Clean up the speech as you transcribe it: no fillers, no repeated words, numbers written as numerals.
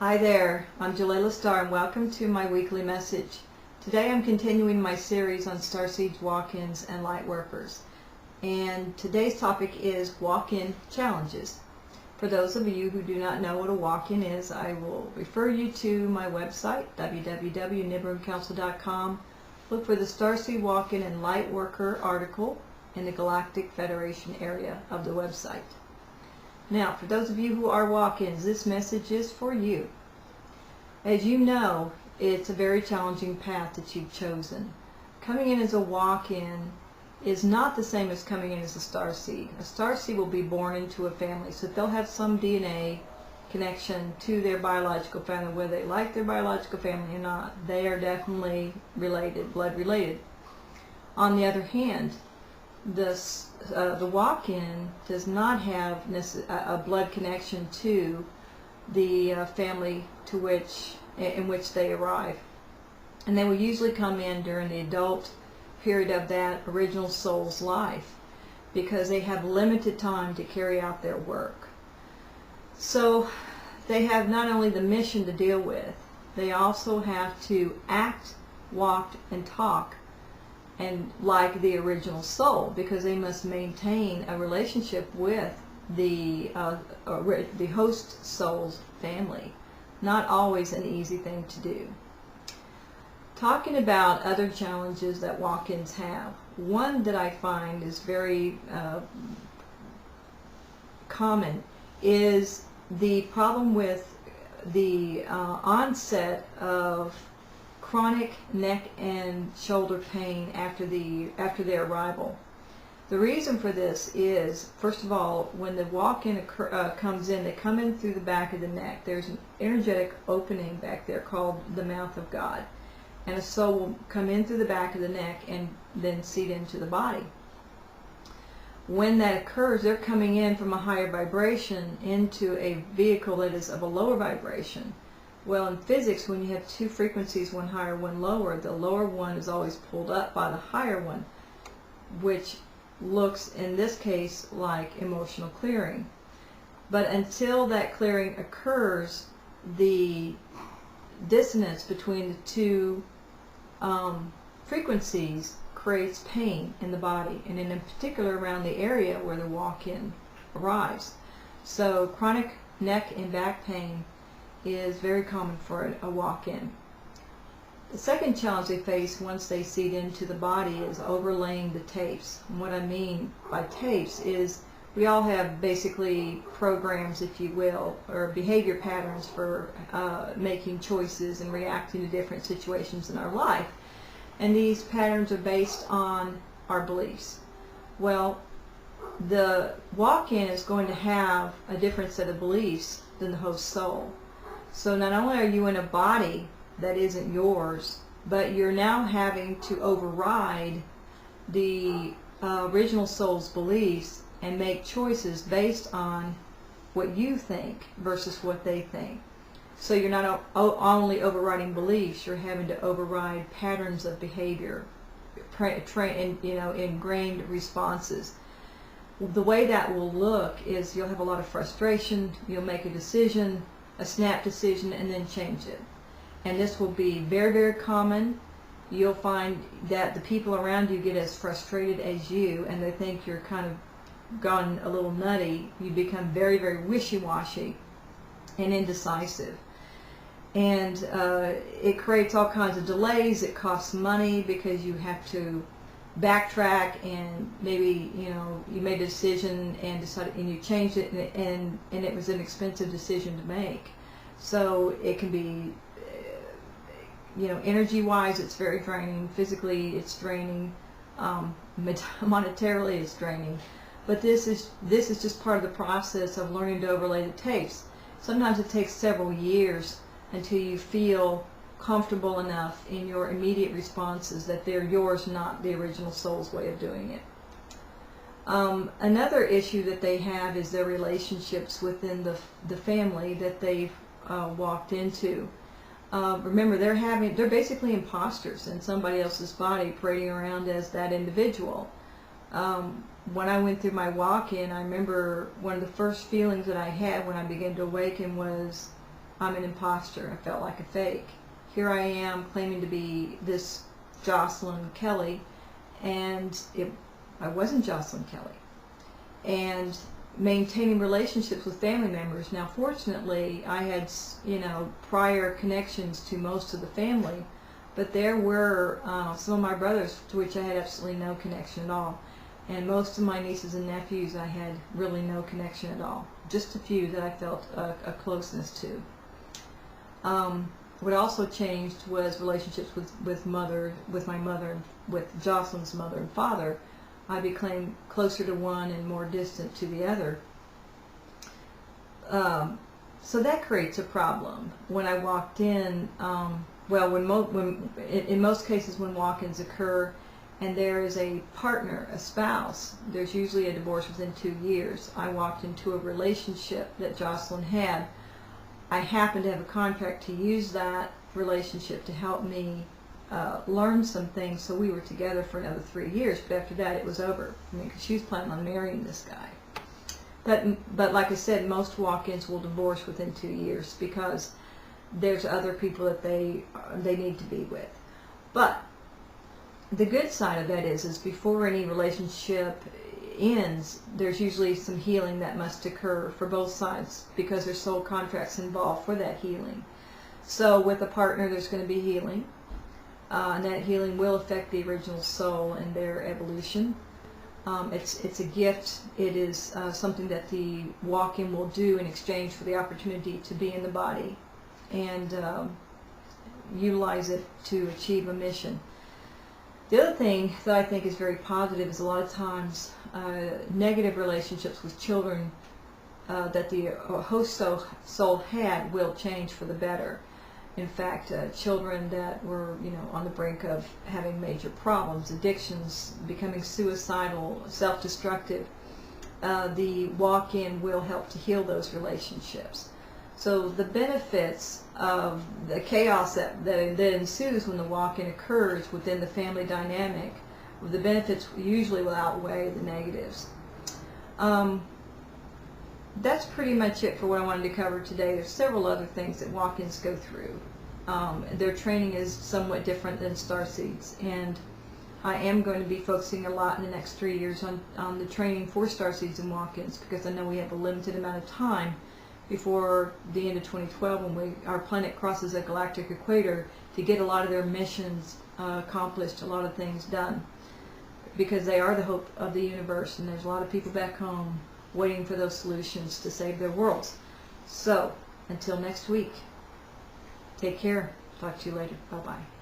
Hi there, I'm Jelaila Star and welcome to my weekly message. Today I'm continuing my series on Starseed's walk-ins and Lightworkers. And today's topic is walk-in challenges. For those of you who do not know what a walk-in is, I will refer you to my website, www.nibroomcouncil.com. Look for the Starseed Walk-in and Lightworker article in the Galactic Federation area of the website. Now, for those of you who are walk-ins, this message is for you. As you know, it's a very challenging path that you've chosen. Coming in as a walk-in is not the same as coming in as a starseed. A starseed will be born into a family, so they'll have some DNA connection to their biological family, whether they like their biological family or not. They are definitely related, blood related. On the other hand, the walk-in does not have a blood connection to the family in which they arrive, and they will usually come in during the adult period of that original soul's life because they have limited time to carry out their work. So they have not only the mission to deal with, they also have to act, walk, and talk and like the original soul, because they must maintain a relationship with the host soul's family. Not always an easy thing to do. Talking about other challenges that walk-ins have, one that I find is very common is the problem with the onset of chronic neck and shoulder pain after their arrival. The reason for this is, first of all, when the walk-in comes in, they come in through the back of the neck. There's an energetic opening back there called the mouth of God, and a soul will come in through the back of the neck and then seed into the body. When that occurs, they're coming in from a higher vibration into a vehicle that is of a lower vibration. Well, in physics, when you have two frequencies, one higher, one lower, the lower one is always pulled up by the higher one, which looks, in this case, like emotional clearing. But until that clearing occurs, the dissonance between the two frequencies creates pain in the body, and in particular around the area where the walk-in arrives. So chronic neck and back pain is very common for a walk-in. The second challenge they face once they seed into the body is overlaying the tapes. And what I mean by tapes is we all have basically programs, if you will, or behavior patterns for making choices and reacting to different situations in our life. And these patterns are based on our beliefs. Well, the walk-in is going to have a different set of beliefs than the host soul. So not only are you in a body that isn't yours, but you're now having to override the original soul's beliefs and make choices based on what you think versus what they think. So you're not only overriding beliefs, you're having to override patterns of behavior, ingrained responses. The way that will look is you'll have a lot of frustration, you'll make a decision, a snap decision, and then change it. And this will be very, very common. You'll find that the people around you get as frustrated as you, and they think you're kind of gone a little nutty. You become very, very wishy-washy and indecisive. And it creates all kinds of delays. It costs money because you have to backtrack, and maybe you made a decision and decided, and you changed it, and it was an expensive decision to make. So it can be energy wise it's very draining, physically it's draining, monetarily it's draining. But this is just part of the process of learning to overlay the tapes. Sometimes it takes several years until you feel comfortable enough in your immediate responses that they're yours, not the original soul's way of doing it. Another issue that they have is their relationships within the family that they've walked into. Remember, they're basically imposters in somebody else's body, parading around as that individual. When I went through my walk-in, I remember one of the first feelings that I had when I began to awaken was I'm an imposter. I felt like a fake. Here I am claiming to be this Jocelyn Kelly, and I wasn't Jocelyn Kelly. And maintaining relationships with family members. Now, fortunately, I had, prior connections to most of the family, but there were some of my brothers to which I had absolutely no connection at all. And most of my nieces and nephews I had really no connection at all. Just a few that I felt a closeness to. What also changed was relationships with my mother, with Jocelyn's mother and father. I became closer to one and more distant to the other. So that creates a problem. When I walked in, in most cases when walk-ins occur and there is a partner, a spouse, there's usually a divorce within 2 years. I walked into a relationship that Jocelyn had. I happened to have a contract to use that relationship to help me learn some things, so we were together for another 3 years, but after that it was over. Because she was planning on marrying this guy. But like I said, most walk-ins will divorce within 2 years because there's other people that they need to be with. But the good side of that is before any relationship ends, there's usually some healing that must occur for both sides because there's soul contracts involved for that healing. So with a partner, there's going to be healing. And that healing will affect the original soul and their evolution. It's a gift. It is something that the walk-in will do in exchange for the opportunity to be in the body and utilize it to achieve a mission. The other thing that I think is very positive is a lot of times negative relationships with children that the host soul had will change for the better. In fact, children that were, on the brink of having major problems, addictions, becoming suicidal, self-destructive, the walk-in will help to heal those relationships. So the benefits of the chaos that ensues when the walk-in occurs within the family dynamic, the benefits usually will outweigh the negatives. That's pretty much it for what I wanted to cover today. There's several other things that walk-ins go through. Their training is somewhat different than Starseed's, and I am going to be focusing a lot in the next 3 years on the training for Starseeds and walk-ins, because I know we have a limited amount of time before the end of 2012 when our planet crosses the galactic equator to get a lot of their missions accomplished, a lot of things done, because they are the hope of the universe, and there's a lot of people back home waiting for those solutions to save their worlds. So, until next week, take care. Talk to you later. Bye-bye.